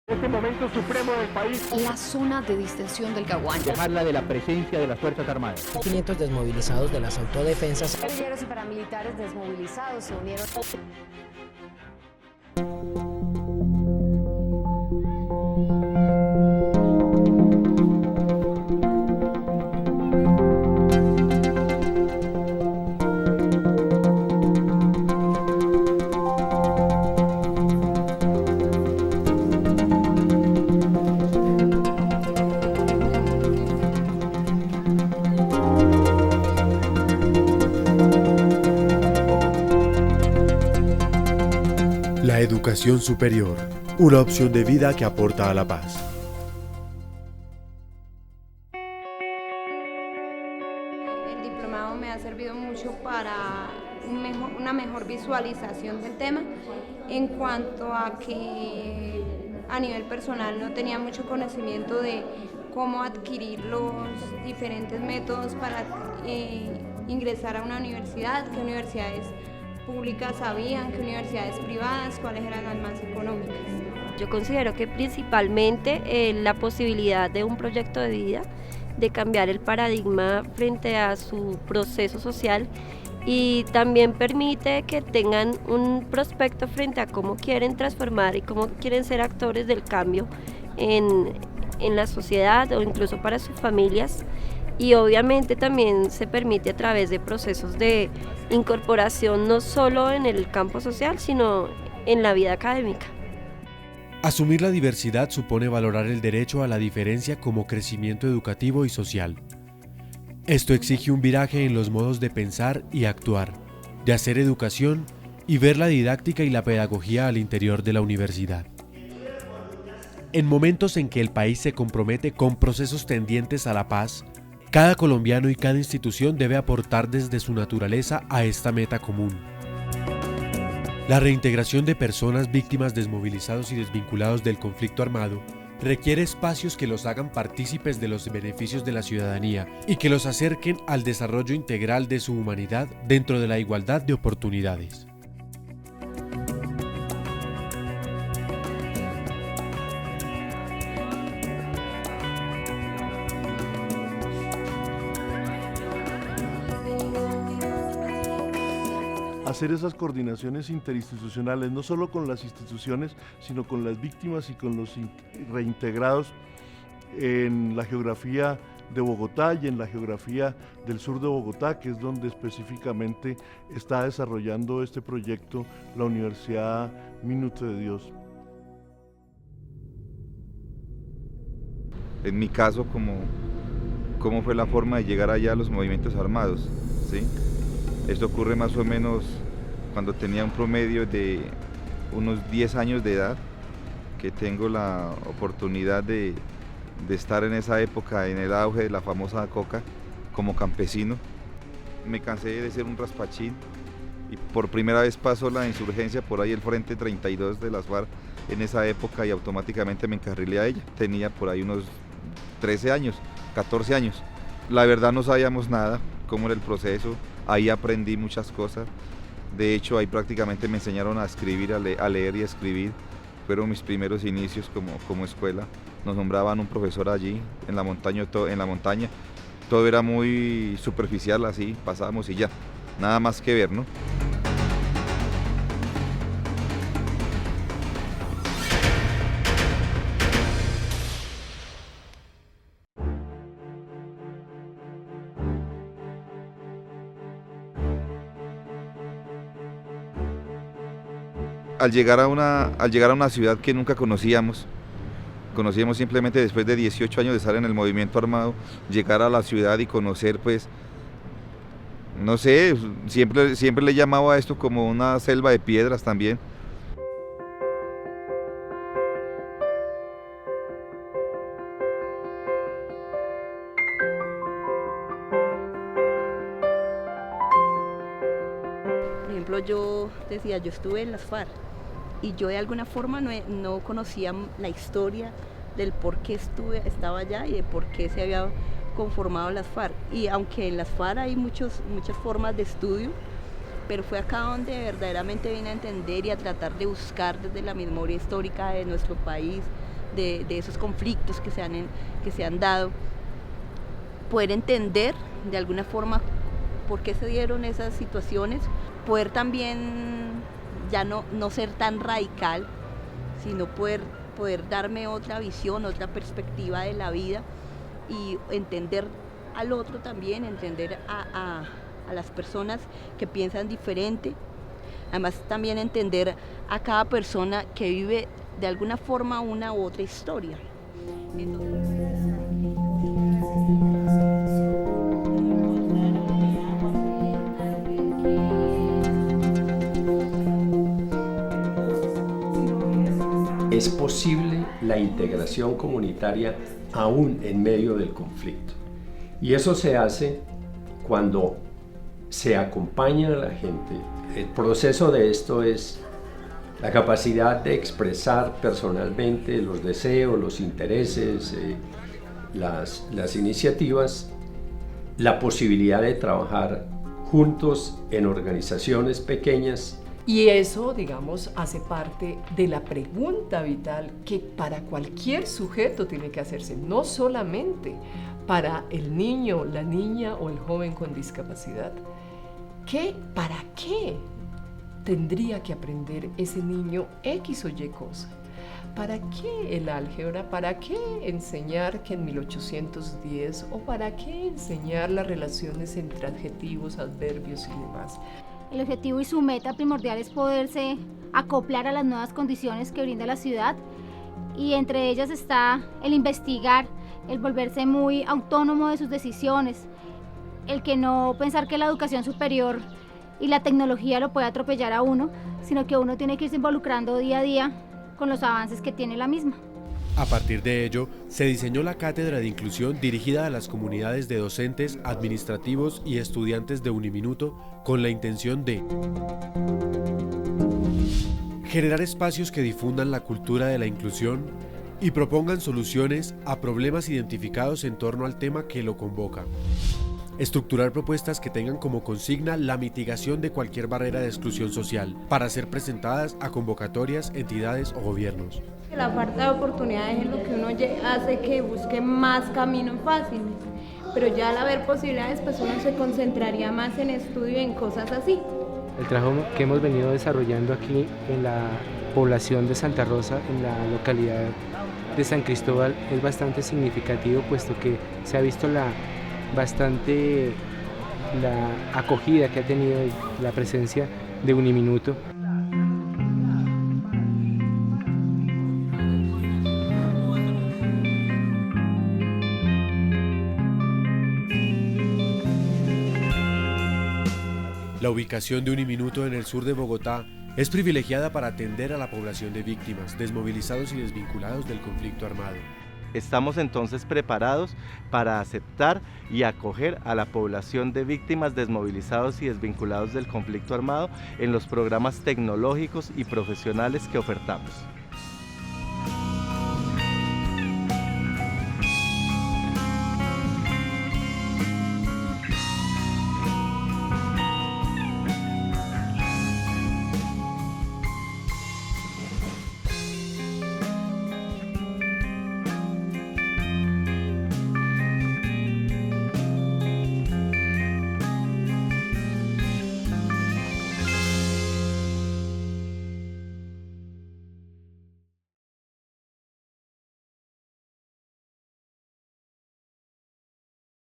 Este momento supremo del país. La zona de distensión del Caguán. Dejarla de la presencia de las Fuerzas Armadas. 500 desmovilizados de las autodefensas. Guerrilleros y paramilitares desmovilizados se unieron. La educación superior, una opción de vida que aporta a la paz. El diplomado me ha servido mucho para una mejor visualización del tema, en cuanto a que a nivel personal no tenía mucho conocimiento de cómo adquirir los diferentes métodos para ingresar a una universidad, qué universidades públicas habían, qué universidades privadas, cuáles eran las más económicas. Yo considero que principalmente la posibilidad de un proyecto de vida, de cambiar el paradigma frente a su proceso social, y también permite que tengan un prospecto frente a cómo quieren transformar y cómo quieren ser actores del cambio en la sociedad o incluso para sus familias. Y obviamente también se permite a través de procesos de incorporación no solo en el campo social, sino en la vida académica. Asumir la diversidad supone valorar el derecho a la diferencia como crecimiento educativo y social. Esto exige un viraje en los modos de pensar y actuar, de hacer educación y ver la didáctica y la pedagogía al interior de la universidad. En momentos en que el país se compromete con procesos tendientes a la paz, cada colombiano y cada institución debe aportar desde su naturaleza a esta meta común. La reintegración de personas víctimas desmovilizados y desvinculados del conflicto armado requiere espacios que los hagan partícipes de los beneficios de la ciudadanía y que los acerquen al desarrollo integral de su humanidad dentro de la igualdad de oportunidades. Hacer esas coordinaciones interinstitucionales, no solo con las instituciones, sino con las víctimas y con los reintegrados en la geografía de Bogotá y en la geografía del sur de Bogotá, que es donde específicamente está desarrollando este proyecto la Universidad Minuto de Dios. En mi caso, ¿cómo fue la forma de llegar allá a los movimientos armados? ¿Sí? Esto ocurre más o menos cuando tenía un promedio de unos 10 años de edad, que tengo la oportunidad de estar en esa época, en el auge de la famosa coca, como campesino. Me cansé de ser un raspachín y por primera vez pasó la insurgencia por ahí, el Frente 32 de las FARC en esa época, y automáticamente me encarrilé a ella. Tenía por ahí unos 13 años, 14 años. La verdad no sabíamos nada, cómo era el proceso. Ahí aprendí muchas cosas. De hecho, ahí prácticamente me enseñaron a escribir, a leer y a escribir. Fueron mis primeros inicios como escuela. Nos nombraban un profesor allí, en la montaña. Todo era muy superficial, así, pasábamos y ya. Nada más que ver, ¿no? Al llegar a una ciudad que nunca conocíamos simplemente después de 18 años de estar en el movimiento armado, llegar a la ciudad y conocer, pues, no sé, siempre le llamaba a esto como una selva de piedras también. Por ejemplo, yo decía, yo estuve en las FARC y yo de alguna forma no conocía la historia del por qué estaba allá y de por qué se había conformado las FARC. Y aunque en las FARC hay muchas formas de estudio, pero fue acá donde verdaderamente vine a entender y a tratar de buscar desde la memoria histórica de nuestro país, de esos conflictos que se han dado, poder entender de alguna forma por qué se dieron esas situaciones, poder también ya no ser tan radical, sino poder darme otra visión, otra perspectiva de la vida y entender al otro también, entender a las personas que piensan diferente, además también entender a cada persona que vive de alguna forma una u otra historia. Es posible la integración comunitaria aún en medio del conflicto. Y eso se hace cuando se acompaña a la gente. El proceso de esto es la capacidad de expresar personalmente los deseos, los intereses, las iniciativas, la posibilidad de trabajar juntos en organizaciones pequeñas. Y eso, digamos, hace parte de la pregunta vital que para cualquier sujeto tiene que hacerse, no solamente para el niño, la niña o el joven con discapacidad. ¿Para qué tendría que aprender ese niño X o Y cosa? ¿Para qué el álgebra? ¿Para qué enseñar que en 1810? ¿O para qué enseñar las relaciones entre adjetivos, adverbios y demás? El objetivo y su meta primordial es poderse acoplar a las nuevas condiciones que brinda la ciudad, y entre ellas está el investigar, el volverse muy autónomo de sus decisiones, el que no pensar que la educación superior y la tecnología lo puede atropellar a uno, sino que uno tiene que irse involucrando día a día con los avances que tiene la misma. A partir de ello, se diseñó la Cátedra de Inclusión dirigida a las comunidades de docentes, administrativos y estudiantes de Uniminuto con la intención de generar espacios que difundan la cultura de la inclusión y propongan soluciones a problemas identificados en torno al tema que lo convoca. Estructurar propuestas que tengan como consigna la mitigación de cualquier barrera de exclusión social para ser presentadas a convocatorias, entidades o gobiernos. La falta de oportunidades es lo que uno hace que busque más caminos fáciles, pero ya al haber posibilidades, pues uno se concentraría más en estudio y en cosas así. El trabajo que hemos venido desarrollando aquí en la población de Santa Rosa, en la localidad de San Cristóbal, es bastante significativo, puesto que se ha visto la acogida que ha tenido la presencia de Uniminuto. La ubicación de Uniminuto en el sur de Bogotá es privilegiada para atender a la población de víctimas, desmovilizados y desvinculados del conflicto armado. Estamos entonces preparados para aceptar y acoger a la población de víctimas, desmovilizados y desvinculados del conflicto armado en los programas tecnológicos y profesionales que ofertamos.